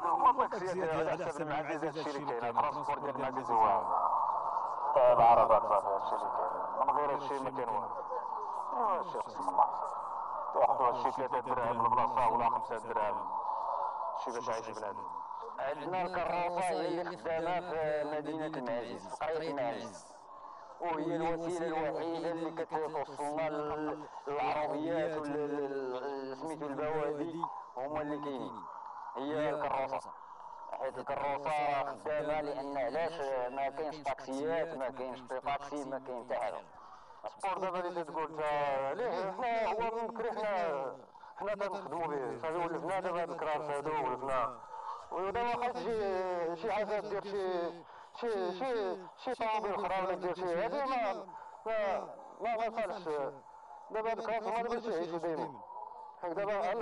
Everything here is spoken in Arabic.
هما التاكسيات هذا احسن من عندي زاد الشيء اللي كاين الترونسبور ديال المعزز هو العربات صافي هادشي اللي كاين من غير هادشي ما كاين والو. ايوا هادشي خص الله تاخذوا هادشي 3 دراهم البلاصه ولا 5 دراهم شي باش عايش بنادم. عندنا الكروسه هي اللي خدامه في مدينه المعزز في قريه المعزز، وهي الوسيله الوحيده اللي كتوصلنا للعربيات سميتو البوادي هما اللي كاينين هي الكروسه. حيت الكروسه راه خدامه لان علاش ما كاينش طاكسيات ما كاينش طاكسي ما كاين حتى حاجه. السبور دابا اللي تقول ليه حنا هو من بكري حنا تنخدموا به صافي ولفنا دابا هاد الكرارس هادو ولفنا ودابا واخا تجي شي حاجه دير شي طوموبيل اخرى ولا دير شي هادي ما صالحش. دابا هاد الكرارس هما اللي باش يعيشوا دايما حيت دابا